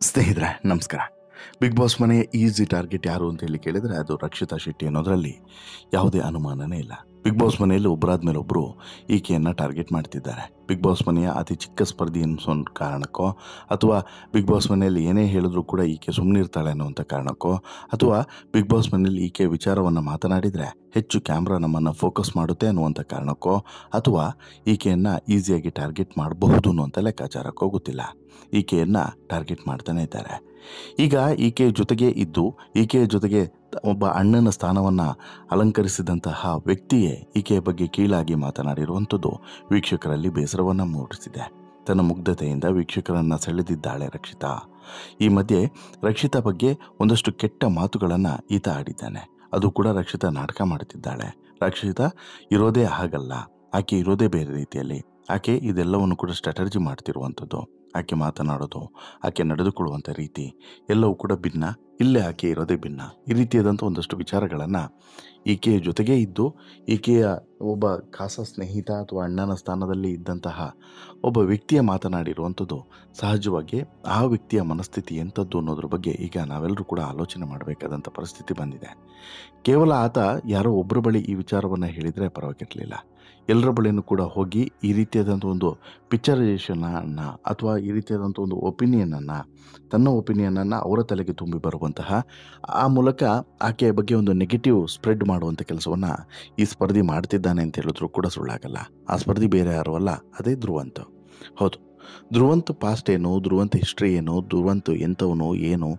ಸ್ನೇಹಿತರೆ ನಮಸ್ಕಾರ. Big boss ಮನೆಯ ಈಸಿ ಟಾರ್ಗೆಟ್ ಯಾರು ಅಂತ ಹೇಳಿ ಕೇಳಿದರೆ ಅದು ರಕ್ಷಿತಾ ಶೆಟ್ಟಿ ಅನ್ನೋದರಲ್ಲಿ ಯಾವುದೇ ಅನುಮಾನನೇ ಇಲ್ಲ. ಬಿಗ್ ಬಾಸ್ ಮನೆಯಲ್ಲಿ ಒಬ್ಬರಾದ್ಮೇಲೆ ಒಬ್ಬರು ಈಕೆಯನ್ನು ಟಾರ್ಗೆಟ್ ಮಾಡ್ತಿದ್ದಾರೆ. ಬಿಗ್ ಬಾಸ್ ಮನೆಯ ಅತಿ ಚಿಕ್ಕ ಸ್ಪರ್ಧಿ ಅನ್ನೋ ಕಾರಣಕ್ಕೋ, ಅಥವಾ ಬಿಗ್ ಬಾಸ್ ಮನೆಯಲ್ಲಿ ಏನೇ ಹೇಳಿದ್ರು ಕೂಡ ಈಕೆ ಸುಮ್ಮನಿರ್ತಾಳೆ ಅನ್ನುವಂಥ ಕಾರಣಕ್ಕೋ, ಅಥವಾ ಬಿಗ್ ಬಾಸ್ ಮನೆಯಲ್ಲಿ ಈಕೆ ವಿಚಾರವನ್ನು ಮಾತನಾಡಿದರೆ ಹೆಚ್ಚು ಕ್ಯಾಮ್ರಾ ನಮ್ಮನ್ನು ಫೋಕಸ್ ಮಾಡುತ್ತೆ ಅನ್ನುವಂಥ ಕಾರಣಕ್ಕೋ, ಅಥವಾ ಈಕೆಯನ್ನು ಈಸಿಯಾಗಿ ಟಾರ್ಗೆಟ್ ಮಾಡಬಹುದು ಅನ್ನುವಂಥ ಲೆಕ್ಕಾಚಾರಕ್ಕೋ ಗೊತ್ತಿಲ್ಲ, ಈಕೆಯನ್ನು ಟಾರ್ಗೆಟ್ ಮಾಡ್ತಾನೆ ಇದ್ದಾರೆ. ಈಗ ಈಕೆಯ ಜೊತೆಗೆ ಇದ್ದು ಈಕೆಯ ಜೊತೆಗೆ ಒಬ್ಬ ಅಣ್ಣನ ಸ್ಥಾನವನ್ನು ಅಲಂಕರಿಸಿದಂತಹ ವ್ಯಕ್ತಿಯೇ ಈಕೆಯ ಬಗ್ಗೆ ಕೀಳಾಗಿ ಮಾತನಾಡಿರುವಂಥದ್ದು ವೀಕ್ಷಕರಲ್ಲಿ ಬೇಸರವನ್ನು ಮೂಡಿಸಿದೆ. ತನ್ನ ಮುಗ್ಧತೆಯಿಂದ ವೀಕ್ಷಕರನ್ನು ಸೆಳೆದಿದ್ದಾಳೆ ರಕ್ಷಿತಾ. ಈ ಮಧ್ಯೆ ರಕ್ಷಿತಾ ಬಗ್ಗೆ ಒಂದಷ್ಟು ಕೆಟ್ಟ ಮಾತುಗಳನ್ನು ಈತ ಆಡಿದ್ದಾನೆ. ಅದು ಕೂಡ ರಕ್ಷಿತಾ ನಾಟಕ ಮಾಡುತ್ತಿದ್ದಾಳೆ. ರಕ್ಷಿತಾ ಇರೋದೇ ಹಾಗಲ್ಲ, ಆಕೆ ಇರೋದೇ ಬೇರೆ ರೀತಿಯಲ್ಲಿ. ಆಕೆ ಇದೆಲ್ಲವನ್ನು ಕೂಡ ಸ್ಟ್ರಾಟಜಿ ಮಾಡ್ತಿರುವಂಥದ್ದು. ಆಕೆ ಮಾತನಾಡೋದು, ಆಕೆ ನಡೆದುಕೊಳ್ಳುವಂಥ ರೀತಿ ಎಲ್ಲವೂ ಕೂಡ ಭಿನ್ನ. ಇಲ್ಲೇ ಆಕೆ ಇರೋದೇ ಭಿನ್ನ. ಈ ರೀತಿಯಾದಂಥ ಒಂದಷ್ಟು ವಿಚಾರಗಳನ್ನು ಈಕೆಯ ಜೊತೆಗೇ ಇದ್ದು ಈಕೆಯ ಒಬ್ಬ ಖಾಸ ಸ್ನೇಹಿತ ಅಥವಾ ಅಣ್ಣನ ಸ್ಥಾನದಲ್ಲಿ ಇದ್ದಂತಹ ಒಬ್ಬ ವ್ಯಕ್ತಿಯ ಮಾತನಾಡಿರುವಂಥದ್ದು ಸಹಜವಾಗಿ ಆ ವ್ಯಕ್ತಿಯ ಮನಸ್ಥಿತಿ ಎಂಥದ್ದು ಅನ್ನೋದ್ರ ಬಗ್ಗೆ ಈಗ ನಾವೆಲ್ಲರೂ ಕೂಡ ಆಲೋಚನೆ ಮಾಡಬೇಕಾದಂಥ ಪರಿಸ್ಥಿತಿ ಬಂದಿದೆ. ಕೇವಲ ಆತ ಯಾರೋ ಒಬ್ಬರ ಬಳಿ ಈ ವಿಚಾರವನ್ನು ಹೇಳಿದರೆ ಪರವಾಗಿರಲಿಲ್ಲ. ಎಲ್ಲರ ಬಳಿಯೂ ಕೂಡ ಹೋಗಿ ಈ ರೀತಿಯಾದಂಥ ಒಂದು ಪಿಕ್ಚರೈಸೇಷನನ್ನು ಅಥವಾ ಈ ರೀತಿಯಾದಂಥ ಒಂದು ಒಪಿನಿಯನನ್ನು, ತನ್ನ ಒಪಿನಿಯನನ್ನು ಅವರ ತಲೆಗೆ ತುಂಬಿ ಬರುವಂತಹ, ಆ ಮೂಲಕ ಆಕೆಯ ಬಗ್ಗೆ ಒಂದು ನೆಗೆಟಿವ್ ಸ್ಪ್ರೆಡ್ ಮಾಡುವಂಥ ಕೆಲಸವನ್ನು ಈ ಸ್ಪರ್ಧಿ ಮಾಡ್ತಿದ್ದಾನೆ ಅಂತ ಹೇಳಿದ್ರು ಕೂಡ ಸುಳ್ಳಾಗಲ್ಲ. ಆ ಸ್ಪರ್ಧಿ ಬೇರೆ ಯಾರೂ ಅಲ್ಲ, ಅದೇ ಧ್ರುವಂತ್. ಹೌದು, ಧ್ರುವಂತ್ ಪಾಸ್ಟ್ ಏನು, ಧ್ರುವಂತ್ ಹಿಸ್ಟ್ರಿ ಏನು, ಧ್ರುವಂತ್ ಎಂಥವನು ಏನು,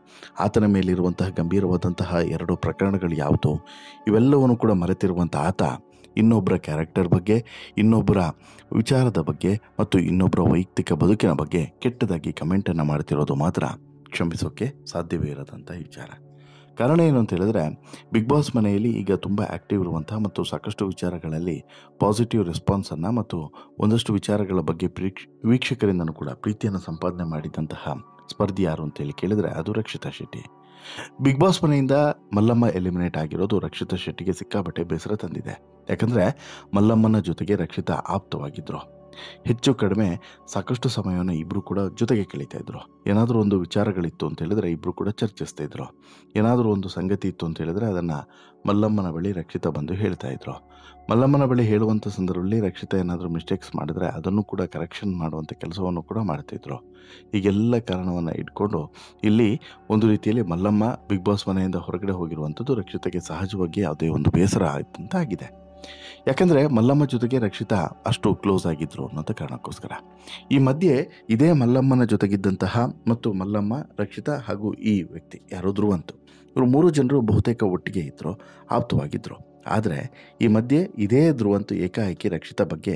ಆತನ ಮೇಲಿರುವಂತಹ ಗಂಭೀರವಾದಂತಹ 2 ಪ್ರಕರಣಗಳು ಯಾವುದು, ಇವೆಲ್ಲವನ್ನು ಕೂಡ ಮರೆತಿರುವಂಥ ಆತ ಇನ್ನೊಬ್ಬರ ಕ್ಯಾರೆಕ್ಟರ್ ಬಗ್ಗೆ, ಇನ್ನೊಬ್ಬರ ವಿಚಾರದ ಬಗ್ಗೆ ಮತ್ತು ಇನ್ನೊಬ್ಬರ ವೈಯಕ್ತಿಕ ಬದುಕಿನ ಬಗ್ಗೆ ಕೆಟ್ಟದಾಗಿ ಕಮೆಂಟನ್ನು ಮಾಡ್ತಿರೋದು ಮಾತ್ರ ಕ್ಷಮಿಸೋಕ್ಕೆ ಸಾಧ್ಯವೇ ಇರೋದಂಥ ವಿಚಾರ. ಕಾರಣ ಏನು ಅಂತ ಹೇಳಿದ್ರೆ, ಬಿಗ್ ಬಾಸ್ ಮನೆಯಲ್ಲಿ ಈಗ ತುಂಬ ಆ್ಯಕ್ಟಿವ್ ಇರುವಂಥ ಮತ್ತು ಸಾಕಷ್ಟು ವಿಚಾರಗಳಲ್ಲಿ ಪಾಸಿಟಿವ್ ರೆಸ್ಪಾನ್ಸನ್ನು ಮತ್ತು ಒಂದಷ್ಟು ವಿಚಾರಗಳ ಬಗ್ಗೆ ವೀಕ್ಷಕರಿಂದನೂ ಕೂಡ ಪ್ರೀತಿಯನ್ನು ಸಂಪಾದನೆ ಮಾಡಿದಂತಹ ಸ್ಪರ್ಧಿ ಯಾರು ಅಂತೇಳಿ ಕೇಳಿದರೆ ಅದು ರಕ್ಷಿತಾ ಶೆಟ್ಟಿ. ಬಿಗ್ ಬಾಸ್ ಮನೆಯಿಂದ ಮಲ್ಲಮ್ಮ ಎಲಿಮಿನೇಟ್ ಆಗಿರೋದು ರಕ್ಷಿತಾ ಶೆಟ್ಟಿಗೆ ಸಿಕ್ಕಾಪಟ್ಟೆ ಬೇಸರ ತಂದಿದೆ. ಯಾಕಂದರೆ ಮಲ್ಲಮ್ಮನ ಜೊತೆಗೆ ರಕ್ಷಿತಾ ಆಪ್ತವಾಗಿದ್ದರು. ಹೆಚ್ಚು ಕಡಿಮೆ ಸಾಕಷ್ಟು ಸಮಯವನ್ನು ಇಬ್ಬರು ಕೂಡ ಜೊತೆಗೆ ಕಳೀತಾ ಇದ್ರು. ಏನಾದರೂ ಒಂದು ವಿಚಾರಗಳಿತ್ತು ಅಂತ ಹೇಳಿದ್ರೆ ಇಬ್ಬರು ಕೂಡ ಚರ್ಚಿಸ್ತಾ ಇದ್ರು. ಏನಾದರೂ ಒಂದು ಸಂಗತಿ ಇತ್ತು ಅಂತ ಹೇಳಿದ್ರೆ ಅದನ್ನು ಮಲ್ಲಮ್ಮನ ಬಳಿ ರಕ್ಷಿತಾ ಬಂದು ಹೇಳ್ತಾ ಇದ್ರು. ಮಲ್ಲಮ್ಮನ ಬಳಿ ಹೇಳುವಂಥ ಸಂದರ್ಭದಲ್ಲಿ ರಕ್ಷಿತಾ ಏನಾದರೂ ಮಿಸ್ಟೇಕ್ಸ್ ಮಾಡಿದ್ರೆ ಅದನ್ನು ಕೂಡ ಕರೆಕ್ಷನ್ ಮಾಡುವಂಥ ಕೆಲಸವನ್ನು ಕೂಡ ಮಾಡ್ತಿದ್ರು. ಹೀಗೆಲ್ಲ ಕಾರಣವನ್ನು ಇಟ್ಕೊಂಡು ಇಲ್ಲಿ ಒಂದು ರೀತಿಯಲ್ಲಿ ಮಲ್ಲಮ್ಮ ಬಿಗ್ ಬಾಸ್ ಮನೆಯಿಂದ ಹೊರಗಡೆ ಹೋಗಿರುವಂಥದ್ದು ರಕ್ಷಿತಾಗೆ ಸಹಜವಾಗಿ ಯಾವುದೇ ಒಂದು ಬೇಸರ ಆಯ್ತಂತ ಆಗಿದೆ. ಯಾಕಂದರೆ ಮಲ್ಲಮ್ಮ ಜೊತೆಗೆ ರಕ್ಷಿತಾ ಅಷ್ಟು ಕ್ಲೋಸ್ ಆಗಿದ್ರು ಅನ್ನೋಂಥ ಕಾರಣಕ್ಕೋಸ್ಕರ. ಈ ಮಧ್ಯೆ ಇದೇ ಮಲ್ಲಮ್ಮನ ಜೊತೆಗಿದ್ದಂತಹ ಮತ್ತು ಮಲ್ಲಮ್ಮ, ರಕ್ಷಿತಾ ಹಾಗೂ ಈ ವ್ಯಕ್ತಿ ಯಾರೋ ಧ್ರುವಂತ್, ಇವರು 3 ಜನರು ಬಹುತೇಕ ಒಟ್ಟಿಗೆ ಇದ್ದರು, ಆಪ್ತವಾಗಿದ್ದರು. ಆದರೆ ಈ ಮಧ್ಯೆ ಇದೇ ಧ್ರುವಂತ್ ಏಕಾಏಕಿ ರಕ್ಷಿತಾ ಬಗ್ಗೆ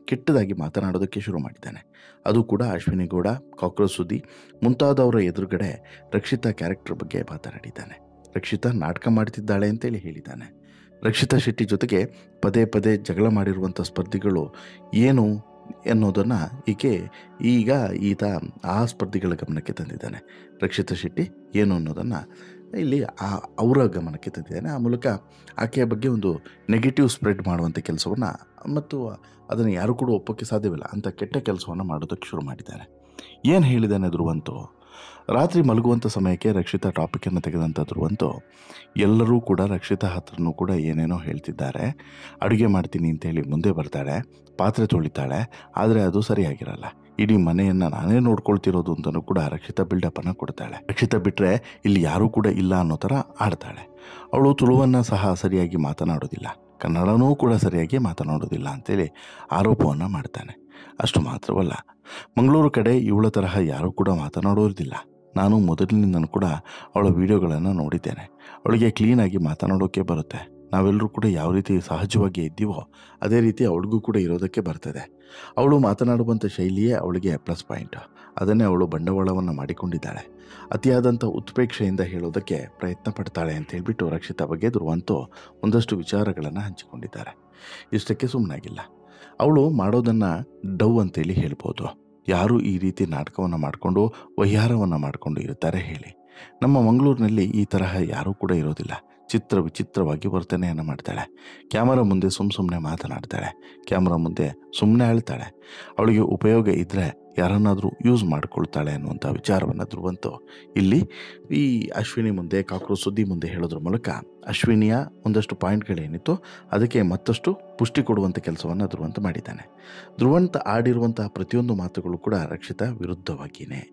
ಕೆಟ್ಟದಾಗಿ ಮಾತನಾಡೋದಕ್ಕೆ ಶುರು ಮಾಡಿದ್ದಾನೆ. ಅದು ಕೂಡ ಅಶ್ವಿನಿ ಗೌಡ, ಕಾಕ್ರೋಚ್ ಸುದ್ದಿ ಮುಂತಾದವರ ಎದುರುಗಡೆ ರಕ್ಷಿತಾ ಕ್ಯಾರೆಕ್ಟರ್ ಬಗ್ಗೆ ಮಾತನಾಡಿದ್ದಾನೆ. ರಕ್ಷಿತಾ ನಾಟಕ ಮಾಡ್ತಿದ್ದಾಳೆ ಅಂತೇಳಿ ಹೇಳಿದ್ದಾನೆ. ರಕ್ಷಿತಾ ಶೆಟ್ಟಿ ಜೊತೆಗೆ ಪದೇ ಪದೇ ಜಗಳ ಮಾಡಿರುವಂಥ ಸ್ಪರ್ಧಿಗಳು ಏನು ಅನ್ನೋದನ್ನು ಈಗ ಈತ ಆ ಸ್ಪರ್ಧಿಗಳ ಗಮನಕ್ಕೆ ತಂದಿದ್ದಾನೆ. ರಕ್ಷಿತಾ ಶೆಟ್ಟಿ ಏನು ಅನ್ನೋದನ್ನು ಇಲ್ಲಿ ಅವರ ಗಮನಕ್ಕೆ ತಂದಿದ್ದಾನೆ. ಆ ಮೂಲಕ ಆಕೆಯ ಬಗ್ಗೆ ಒಂದು ನೆಗೆಟಿವ್ ಸ್ಪ್ರೆಡ್ ಮಾಡುವಂಥ ಕೆಲಸವನ್ನು, ಮತ್ತು ಅದನ್ನು ಯಾರೂ ಕೂಡ ಒಪ್ಪೋಕ್ಕೆ ಸಾಧ್ಯವಿಲ್ಲ ಅಂಥ ಕೆಟ್ಟ ಕೆಲಸವನ್ನು ಮಾಡೋದಕ್ಕೆ ಶುರು ಮಾಡಿದ್ದಾನೆ. ಏನು ಹೇಳಿದ್ದಾನೆ ಧ್ರುವಂತು? ರಾತ್ರಿ ಮಲಗುವಂಥ ಸಮಯಕ್ಕೆ ರಕ್ಷಿತಾ ಟಾಪಿಕನ್ನು ತೆಗೆದಂಥ ಧ್ರುವಂತು ಎಲ್ಲರೂ ಕೂಡ ರಕ್ಷಿತಾ ಹತ್ರನೂ ಕೂಡ ಏನೇನೋ ಹೇಳ್ತಿದ್ದಾರೆ. ಅಡುಗೆ ಮಾಡ್ತೀನಿ ಅಂತೇಳಿ ಮುಂದೆ ಬರ್ತಾಳೆ, ಪಾತ್ರೆ ತೊಳಿತಾಳೆ, ಆದರೆ ಅದು ಸರಿಯಾಗಿರಲ್ಲ. ಇಡೀ ಮನೆಯನ್ನು ನಾನೇ ನೋಡ್ಕೊಳ್ತಿರೋದು ಅಂತಲೂ ಕೂಡ ರಕ್ಷಿತಾ ಬಿಲ್ಡಪ್ಪನ್ನು ಕೊಡ್ತಾಳೆ. ರಕ್ಷಿತಾ ಬಿಟ್ಟರೆ ಇಲ್ಲಿ ಯಾರೂ ಕೂಡ ಇಲ್ಲ ಅನ್ನೋ ಥರ ಆಡ್ತಾಳೆ. ಅವಳು ತುಳುವನ್ನು ಸಹ ಸರಿಯಾಗಿ ಮಾತನಾಡೋದಿಲ್ಲ, ಕನ್ನಡನೂ ಕೂಡ ಸರಿಯಾಗಿ ಮಾತನಾಡೋದಿಲ್ಲ ಅಂತೇಳಿ ಆರೋಪವನ್ನು ಮಾಡ್ತಾನೆ. ಅಷ್ಟು ಮಾತ್ರವಲ್ಲ, ಮಂಗಳೂರು ಕಡೆ ಇವಳ ತರಹ ಯಾರೂ ಕೂಡ ಮಾತನಾಡೋದಿಲ್ಲ. ನಾನು ಮೊದಲಿನಿಂದನೂ ಕೂಡ ಅವಳ ವಿಡಿಯೋಗಳನ್ನು ನೋಡಿದ್ದೇನೆ. ಅವಳಿಗೆ ಕ್ಲೀನಾಗಿ ಮಾತನಾಡೋಕ್ಕೆ ಬರುತ್ತೆ. ನಾವೆಲ್ಲರೂ ಕೂಡ ಯಾವ ರೀತಿ ಸಹಜವಾಗಿ ಇದ್ದೀವೋ ಅದೇ ರೀತಿ ಅವಳಿಗೂ ಕೂಡ ಇರೋದಕ್ಕೆ ಬರ್ತದೆ. ಅವಳು ಮಾತನಾಡುವಂಥ ಶೈಲಿಯೇ ಅವಳಿಗೆ ಪ್ಲಸ್ ಪಾಯಿಂಟ್. ಅದನ್ನೇ ಅವಳು ಬಂಡವಾಳವನ್ನು ಮಾಡಿಕೊಂಡಿದ್ದಾಳೆ. ಅತಿಯಾದಂಥ ಉತ್ಪ್ರೇಕ್ಷೆಯಿಂದ ಹೇಳೋದಕ್ಕೆ ಪ್ರಯತ್ನ ಪಡ್ತಾಳೆ ಅಂತ ಹೇಳಿಬಿಟ್ಟು ರಕ್ಷಿತಾ ಬಗ್ಗೆ ಧ್ರುವಂತು ಒಂದಷ್ಟು ವಿಚಾರಗಳನ್ನು ಹಂಚಿಕೊಂಡಿದ್ದಾರೆ. ಇಷ್ಟಕ್ಕೆ ಸುಮ್ಮನಾಗಿಲ್ಲ. ಅವಳು ಮಾಡೋದನ್ನು ಡವ್ ಅಂತೇಳಿ ಹೇಳ್ಬೋದು. ಯಾರು ಈ ರೀತಿ ನಾಟಕವನ್ನು ಮಾಡಿಕೊಂಡು ವಹಿವಾರವನ್ನು ಮಾಡಿಕೊಂಡು ಇರ್ತಾರೆ ಹೇಳಿ? ನಮ್ಮ ಮಂಗಳೂರಿನಲ್ಲಿ ಈ ತರಹ ಯಾರೂ ಕೂಡ ಇರೋದಿಲ್ಲ. ವಿಚಿತ್ರವಾಗಿ ವರ್ತನೆಯನ್ನು ಮಾಡ್ತಾಳೆ. ಕ್ಯಾಮರಾ ಮುಂದೆ ಸುಮ್ಮನೆ ಮಾತನಾಡ್ತಾಳೆ. ಕ್ಯಾಮ್ರಾ ಮುಂದೆ ಸುಮ್ಮನೆ ಅಳ್ತಾಳೆ. ಅವಳಿಗೆ ಉಪಯೋಗ ಇದ್ದರೆ ಯಾರನ್ನಾದರೂ ಯೂಸ್ ಮಾಡ್ಕೊಳ್ತಾಳೆ ಅನ್ನುವಂಥ ವಿಚಾರವನ್ನು ಧ್ರುವಂತು ಇಲ್ಲಿ ಈ ಅಶ್ವಿನಿ ಮುಂದೆ ಕಾಕ್ರೋಚ್ ಸುದ್ದಿ ಮುಂದೆ ಹೇಳೋದ್ರ ಮೂಲಕ ಅಶ್ವಿನಿಯ ಒಂದಷ್ಟು ಪಾಯಿಂಟ್ಗಳೇನಿತ್ತು ಅದಕ್ಕೆ ಮತ್ತಷ್ಟು ಪುಷ್ಟಿ ಕೊಡುವಂಥ ಕೆಲಸವನ್ನು ಧ್ರುವಂತ ಮಾಡಿದ್ದಾನೆ. ಧ್ರುವಂತ ಆಡಿರುವಂತಹ ಪ್ರತಿಯೊಂದು ಮಾತುಗಳು ಕೂಡ ರಕ್ಷಿತಾ ವಿರುದ್ಧವಾಗಿಯೇ,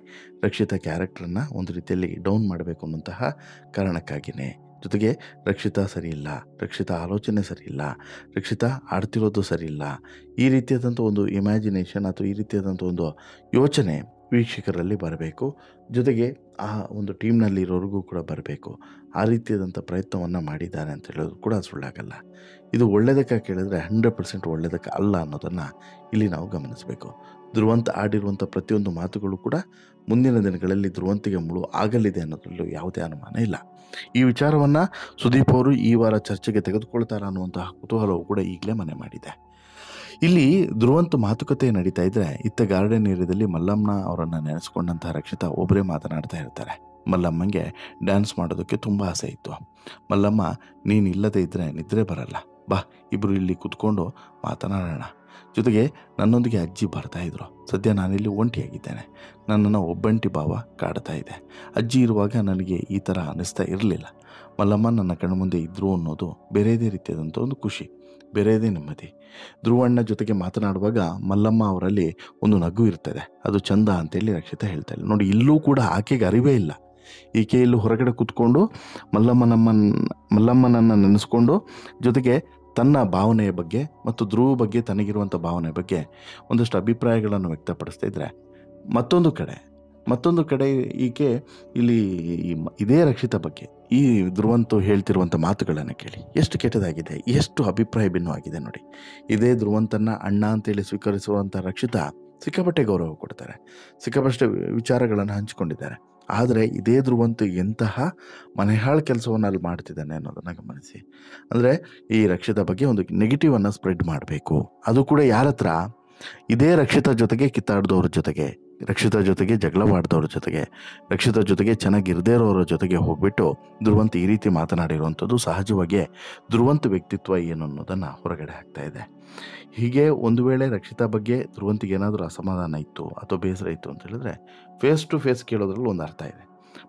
ರಕ್ಷಿತಾ ಕ್ಯಾರೆಕ್ಟರನ್ನು ಒಂದು ರೀತಿಯಲ್ಲಿ ಡೌನ್ ಮಾಡಬೇಕು ಅನ್ನುವಂತಹ ಕಾರಣಕ್ಕಾಗಿಯೇ. ಜೊತೆಗೆ ರಕ್ಷಿತಾ ಸರಿಯಿಲ್ಲ, ರಕ್ಷಿತಾ ಆಲೋಚನೆ ಸರಿಯಿಲ್ಲ, ರಕ್ಷಿತಾ ಆಡ್ತಿರೋದು ಸರಿಯಿಲ್ಲ, ಈ ರೀತಿಯಾದಂಥ ಒಂದು ಇಮ್ಯಾಜಿನೇಷನ್ ಅಥವಾ ಈ ರೀತಿಯಾದಂಥ ಒಂದು ಯೋಚನೆ ವೀಕ್ಷಕರಲ್ಲಿ ಬರಬೇಕು. ಜೊತೆಗೆ ಆ ಒಂದು ಟೀಮ್ನಲ್ಲಿರೋರಿಗೂ ಕೂಡ ಬರಬೇಕು. ಆ ರೀತಿಯಾದಂಥ ಪ್ರಯತ್ನವನ್ನು ಮಾಡಿದ್ದಾರೆ ಅಂತ ಹೇಳೋದು ಕೂಡ ಸುಳ್ಳಾಗಲ್ಲ. ಇದು ಒಳ್ಳೆಯದಕ್ಕೆ ಕೇಳಿದ್ರೆ 100% ಒಳ್ಳೆಯದಕ್ಕೆ ಅಲ್ಲ ಅನ್ನೋದನ್ನು ಇಲ್ಲಿ ನಾವು ಗಮನಿಸಬೇಕು. ಧ್ರುವಂತ ಆಡಿರುವಂಥ ಪ್ರತಿಯೊಂದು ಮಾತುಗಳು ಕೂಡ ಮುಂದಿನ ದಿನಗಳಲ್ಲಿ ಧ್ರುವಂತಿಗೆ ಮುಳು ಆಗಲಿದೆ ಅನ್ನೋದ್ರಲ್ಲೂ ಯಾವುದೇ ಅನುಮಾನ ಇಲ್ಲ. ಈ ವಿಚಾರವನ್ನು ಸುದೀಪ್ ಅವರು ಈ ವಾರ ಚರ್ಚೆಗೆ ತೆಗೆದುಕೊಳ್ತಾರ ಅನ್ನುವಂತಹ ಕುತೂಹಲವು ಕೂಡ ಈಗಲೇ ಮನೆ ಮಾಡಿದೆ. ಇಲ್ಲಿ ಧ್ರುವಂತ ಮಾತುಕತೆ ನಡೀತಾ ಇದ್ದರೆ ಇತ್ತ ಗಾರ್ಡನ್ ಏರಿಯಾದಲ್ಲಿ ಮಲ್ಲಮ್ಮನ ಅವರನ್ನು ನೆನೆಸ್ಕೊಂಡಂತಹ ರಕ್ಷಿತಾ ಒಬ್ಬರೇ ಮಾತನಾಡ್ತಾ ಇರ್ತಾರೆ. ಮಲ್ಲಮ್ಮಂಗೆ ಡ್ಯಾನ್ಸ್ ಮಾಡೋದಕ್ಕೆ ತುಂಬ ಆಸೆ ಇತ್ತು. ಮಲ್ಲಮ್ಮ, ನೀನು ಇಲ್ಲದೇ ಇದ್ದರೆ ನಿದ್ರೆ ಬರಲ್ಲ, ಬಾ ಇಬ್ಬರು ಇಲ್ಲಿ ಕೂತ್ಕೊಂಡು ಮಾತನಾಡೋಣ. ಜೊತೆಗೆ ನನ್ನೊಂದಿಗೆ ಅಜ್ಜಿ ಬರ್ತಾಯಿದ್ರು. ಸದ್ಯ ನಾನಿಲ್ಲಿ ಒಂಟಿಯಾಗಿದ್ದೇನೆ, ನನ್ನನ್ನು ಒಬ್ಬಂಟಿ ಭಾವ ಕಾಡ್ತಾ ಇದೆ. ಅಜ್ಜಿ ಇರುವಾಗ ನನಗೆ ಈ ಥರ ಅನ್ನಿಸ್ತಾ ಇರಲಿಲ್ಲ. ಮಲ್ಲಮ್ಮ ನನ್ನ ಕಣ್ಣು ಮುಂದೆ ಇದ್ದರು ಅನ್ನೋದು ಬೇರೆಯದೇ ರೀತಿಯಾದಂಥ ಒಂದು ಖುಷಿ, ಬೇರೆಯದೇ ನೆಮ್ಮದಿ. ಧ್ರುವಣ್ಣ ಜೊತೆಗೆ ಮಾತನಾಡುವಾಗ ಮಲ್ಲಮ್ಮ ಅವರಲ್ಲಿ ಒಂದು ನಗು ಇರ್ತದೆ, ಅದು ಚಂದ ಅಂತೇಳಿ ರಕ್ಷಿತಾ ಹೇಳ್ತಾಳೆ. ನೋಡಿ, ಇಲ್ಲೂ ಕೂಡ ಆಕೆಗೆ ಅರಿವೇ ಇಲ್ಲ. ಈಕೆ ಇಲ್ಲೂ ಹೊರಗಡೆ ಕೂತ್ಕೊಂಡು ಮಲ್ಲಮ್ಮನನ್ನು ನೆನೆಸ್ಕೊಂಡು ಜೊತೆಗೆ ತನ್ನ ಭಾವನೆಯ ಬಗ್ಗೆ ಮತ್ತು ಧ್ರುವ ಬಗ್ಗೆ ತನಗಿರುವಂಥ ಭಾವನೆ ಬಗ್ಗೆ ಒಂದಷ್ಟು ಅಭಿಪ್ರಾಯಗಳನ್ನು ವ್ಯಕ್ತಪಡಿಸ್ತಾ ಇದ್ದರೆ, ಮತ್ತೊಂದು ಕಡೆ ಈಕೆ ಇಲ್ಲಿ ಇದೇ ರಕ್ಷಿತಾ ಬಗ್ಗೆ ಈ ಧ್ರುವಂತು ಹೇಳ್ತಿರುವಂಥ ಮಾತುಗಳನ್ನು ಕೇಳಿ ಎಷ್ಟು ಕೆಟ್ಟದಾಗಿದೆ, ಎಷ್ಟು ಅಭಿಪ್ರಾಯ ಭಿನ್ನವಾಗಿದೆ ನೋಡಿ. ಇದೇ ಧ್ರುವಂತನ್ನು ಅಣ್ಣ ಅಂತೇಳಿ ಸ್ವೀಕರಿಸುವಂಥ ರಕ್ಷಿತಾ ಸಿಕ್ಕಾಪಟ್ಟೆ ಗೌರವ ಕೊಡ್ತಾರೆ, ಸಿಕ್ಕಾಪಟ್ಟೆ ವಿಚಾರಗಳನ್ನು ಹಂಚಿಕೊಂಡಿದ್ದಾರೆ. ಆದರೆ ಇದೇ ಧ್ರುವಂತು ಎಂತಹ ಮನೆಹಾಳು ಕೆಲಸವನ್ನು ಅಲ್ಲಿ ಮಾಡ್ತಿದ್ದಾನೆ ಅನ್ನೋದನ್ನು ಗಮನಿಸಿ. ಅಂದರೆ ಈ ರಕ್ಷಿತಾ ಬಗ್ಗೆ ಒಂದು ನೆಗೆಟಿವನ್ನು ಸ್ಪ್ರೆಡ್ ಮಾಡಬೇಕು, ಅದು ಕೂಡ ಯಾರ ಹತ್ರ? ಇದೇ ರಕ್ಷಿತಾ ಜೊತೆಗೆ ಕಿತ್ತಾಡ್ದವ್ರ ಜೊತೆಗೆ, ರಕ್ಷಿತಾ ಜೊತೆಗೆ ಜಗಳವಾಡ್ದವ್ರ ಜೊತೆಗೆ, ರಕ್ಷಿತಾ ಜೊತೆಗೆ ಚೆನ್ನಾಗಿರದೇ ಇರೋರ ಜೊತೆಗೆ ಹೋಗ್ಬಿಟ್ಟು ಧ್ರುವಂತ ಈ ರೀತಿ ಮಾತನಾಡಿರುವಂಥದ್ದು ಸಹಜವಾಗಿ ಧ್ರುವಂತ ವ್ಯಕ್ತಿತ್ವ ಏನು ಅನ್ನೋದನ್ನು ಹೊರಗಡೆ ಹಾಕ್ತಾ ಇದೆ. ಹೀಗೆ ಒಂದು ವೇಳೆ ರಕ್ಷಿತಾ ಬಗ್ಗೆ ಧ್ರುವಂತಿಗೆ ಏನಾದರೂ ಅಸಮಾಧಾನ ಇತ್ತು ಅಥವಾ ಬೇಸರ ಇತ್ತು ಅಂತ ಹೇಳಿದ್ರೆ ಫೇಸ್ ಟು ಫೇಸ್ ಕೇಳೋದ್ರಲ್ಲಿ ಒಂದು ಅರ್ಥ ಇದೆ.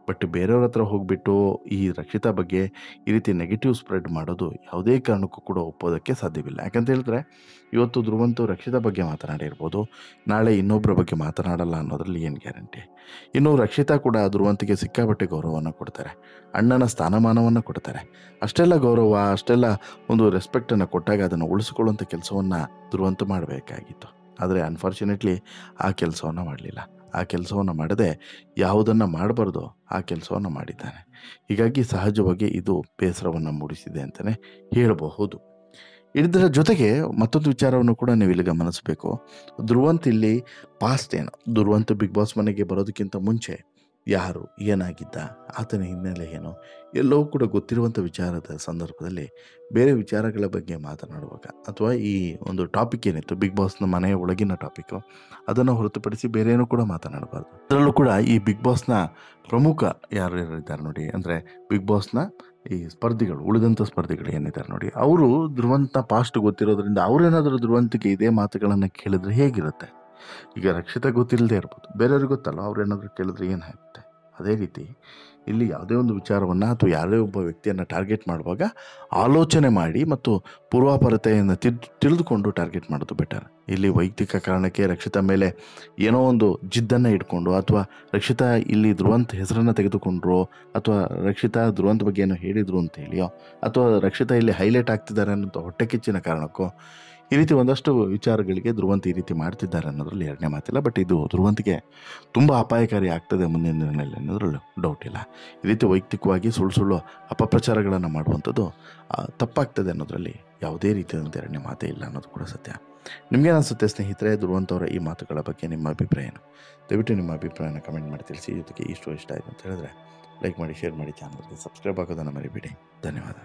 ಬಟ್ ಬೇರೆಯವ್ರ ಹತ್ರ ಹೋಗಿಬಿಟ್ಟು ಈ ರಕ್ಷಿತಾ ಬಗ್ಗೆ ಈ ರೀತಿ ನೆಗೆಟಿವ್ ಸ್ಪ್ರೆಡ್ ಮಾಡೋದು ಯಾವುದೇ ಕಾರಣಕ್ಕೂ ಕೂಡ ಒಪ್ಪೋದಕ್ಕೆ ಸಾಧ್ಯವಿಲ್ಲ. ಯಾಕಂತ ಹೇಳಿದ್ರೆ ಇವತ್ತು ಧ್ರುವಂತು ರಕ್ಷಿತಾ ಬಗ್ಗೆ ಮಾತನಾಡಿರ್ಬೋದು, ನಾಳೆ ಇನ್ನೊಬ್ಬರ ಬಗ್ಗೆ ಮಾತನಾಡಲ್ಲ ಅನ್ನೋದ್ರಲ್ಲಿ ಏನು ಗ್ಯಾರಂಟಿ? ಇನ್ನು ರಕ್ಷಿತಾ ಕೂಡ ಧ್ರುವಂತಿಗೆ ಸಿಕ್ಕಾಪಟ್ಟೆ ಗೌರವವನ್ನು ಕೊಡ್ತಾರೆ, ಅಣ್ಣನ ಸ್ಥಾನಮಾನವನ್ನು ಕೊಡ್ತಾರೆ. ಅಷ್ಟೆಲ್ಲ ಗೌರವ, ಅಷ್ಟೆಲ್ಲ ಒಂದು ರೆಸ್ಪೆಕ್ಟನ್ನು ಕೊಟ್ಟಾಗ ಅದನ್ನು ಉಳಿಸ್ಕೊಳ್ಳುವಂಥ ಕೆಲಸವನ್ನು ಧ್ರುವಂತು ಮಾಡಬೇಕಾಗಿತ್ತು. ಆದರೆ ಅನ್ಫಾರ್ಚುನೇಟ್ಲಿ ಆ ಕೆಲಸವನ್ನು ಮಾಡಲಿಲ್ಲ. ಆ ಕೆಲಸವನ್ನು ಮಾಡದೆ ಯಾವುದನ್ನು ಮಾಡಬಾರ್ದೋ ಆ ಕೆಲಸವನ್ನು ಮಾಡಿದ್ದಾನೆ. ಹೀಗಾಗಿ ಸಹಜವಾಗಿ ಇದು ಬೇಸರವನ್ನು ಮೂಡಿಸಿದೆ ಅಂತಲೇ ಹೇಳಬಹುದು. ಇದರ ಜೊತೆಗೆ ಮತ್ತೊಂದು ವಿಚಾರವನ್ನು ಕೂಡ ನೀವು ಇಲ್ಲಿ ಗಮನಿಸಬೇಕು. ಧ್ರುವಂತ್ ಇಲ್ಲಿ ಪಾಸ್ಟ್ ಏನು, ಧ್ರುವಂತ್ ಬಿಗ್ ಬಾಸ್ ಮನೆಗೆ ಬರೋದಕ್ಕಿಂತ ಮುಂಚೆ ಯಾರು, ಏನಾಗಿದ್ದ, ಆತನ ಹಿನ್ನೆಲೆ ಏನು, ಎಲ್ಲವೂ ಕೂಡ ಗೊತ್ತಿರುವಂಥ ವಿಚಾರದ ಸಂದರ್ಭದಲ್ಲಿ ಬೇರೆ ವಿಚಾರಗಳ ಬಗ್ಗೆ ಮಾತನಾಡುವಾಗ ಅಥವಾ ಈ ಒಂದು ಟಾಪಿಕ್ ಏನಿತ್ತು ಬಿಗ್ ಬಾಸ್ನ ಮನೆಯ ಒಳಗಿನ ಟಾಪಿಕ್ಕು, ಅದನ್ನು ಹೊರತುಪಡಿಸಿ ಬೇರೇನೂ ಕೂಡ ಮಾತನಾಡಬಾರ್ದು. ಅದರಲ್ಲೂ ಕೂಡ ಈ ಬಿಗ್ ಬಾಸ್ನ ಪ್ರಮುಖ ಯಾರ್ಯಾರಿದ್ದಾರೆ ನೋಡಿ, ಅಂದರೆ ಬಿಗ್ ಬಾಸ್ನ ಈ ಸ್ಪರ್ಧಿಗಳು, ಉಳಿದಂಥ ಸ್ಪರ್ಧಿಗಳು ಏನಿದ್ದಾರೆ ನೋಡಿ, ಅವರು ಧ್ರುವಂತ ಪಾಸ್ಟ್ ಗೊತ್ತಿರೋದ್ರಿಂದ ಅವರೇನಾದರೂ ಧ್ರುವಂತಿಗೆ ಇದೇ ಮಾತುಗಳನ್ನು ಕೇಳಿದ್ರೆ ಹೇಗಿರುತ್ತೆ? ಈಗ ರಕ್ಷಿತಾ ಗೊತ್ತಿಲ್ಲದೆ ಇರ್ಬೋದು, ಬೇರೆಯವ್ರಿಗೆ ಗೊತ್ತಲ್ಲ, ಅವ್ರೇನಾದರೂ ಕೇಳಿದ್ರೆ ಏನಾಗುತ್ತೆ? ಅದೇ ರೀತಿ ಇಲ್ಲಿ ಯಾವುದೇ ಒಂದು ವಿಚಾರವನ್ನು ಅಥವಾ ಯಾವುದೇ ಒಬ್ಬ ವ್ಯಕ್ತಿಯನ್ನು ಟಾರ್ಗೆಟ್ ಮಾಡುವಾಗ ಆಲೋಚನೆ ಮಾಡಿ ಮತ್ತು ಪೂರ್ವಾಪರತೆಯನ್ನು ತಿಳಿದುಕೊಂಡು ಟಾರ್ಗೆಟ್ ಮಾಡೋದು ಬೆಟರ್. ಇಲ್ಲಿ ವೈಯಕ್ತಿಕ ಕಾರಣಕ್ಕೆ ರಕ್ಷಿತಾ ಮೇಲೆ ಏನೋ ಒಂದು ಜಿದ್ದನ್ನು ಇಟ್ಕೊಂಡು ಅಥವಾ ರಕ್ಷಿತಾ ಇಲ್ಲಿ ಧ್ರುವಂತ್ ಹೆಸರನ್ನು ತೆಗೆದುಕೊಂಡ್ರು ಅಥವಾ ರಕ್ಷಿತಾ ಧ್ರುವಂತ್ ಬಗ್ಗೆ ಏನೋ ಹೇಳಿದರು ಅಂತ ಹೇಳಿಯೋ ಅಥವಾ ರಕ್ಷಿತಾ ಇಲ್ಲಿ ಹೈಲೈಟ್ ಆಗ್ತಿದ್ದಾರೆ ಅನ್ನೋ ಹೊಟ್ಟೆ ಕಿಚ್ಚಿನ ಕಾರಣಕ್ಕೋ ಈ ರೀತಿ ಒಂದಷ್ಟು ವಿಚಾರಗಳಿಗೆ ಧ್ರುವಂತ್ ಈ ರೀತಿ ಮಾಡ್ತಿದ್ದಾರೆ ಅನ್ನೋದ್ರಲ್ಲಿ ಎರಡನೇ ಮಾತಿಲ್ಲ. ಬಟ್ ಇದು ಧ್ರುವಂತ್ಗೆ ತುಂಬ ಅಪಾಯಕಾರಿ ಆಗ್ತದೆ ಮುಂದಿನ ದಿನಗಳಲ್ಲಿ ಅನ್ನೋದ್ರಲ್ಲಿ ಡೌಟ್ ಇಲ್ಲ. ಈ ರೀತಿ ವೈಯಕ್ತಿಕವಾಗಿ ಸುಳ್ಳು ಅಪಪ್ರಚಾರಗಳನ್ನು ಮಾಡುವಂಥದ್ದು ತಪ್ಪಾಗ್ತದೆ ಅನ್ನೋದ್ರಲ್ಲಿ ಯಾವುದೇ ರೀತಿಯಾದಂಥ ಎರಡನೇ ಮಾತೇ ಇಲ್ಲ ಅನ್ನೋದು ಕೂಡ ಸತ್ಯ. ನಿಮಗೇನು ಅನಿಸುತ್ತೆ ಸ್ನೇಹಿತರೆ ಧ್ರುವಂತ್ ಅವರ ಈ ಮಾತುಗಳ ಬಗ್ಗೆ ನಿಮ್ಮ ಅಭಿಪ್ರಾಯ ಏನು? ದಯವಿಟ್ಟು ನಿಮ್ಮ ಅಭಿಪ್ರಾಯನ ಕಮೆಂಟ್ ಮಾಡಿ ತಿಳಿಸಿ. ಜೊತೆಗೆ ಇಷ್ಟ ಆಯಿತು ಅಂತ ಹೇಳಿದ್ರೆ ಲೈಕ್ ಮಾಡಿ, ಶೇರ್ ಮಾಡಿ, ಚಾನಲ್ಗೆ ಸಬ್ಸ್ಕ್ರೈಬ್ ಆಗೋದನ್ನು ಮರಿಬೇಡಿ. ಧನ್ಯವಾದ.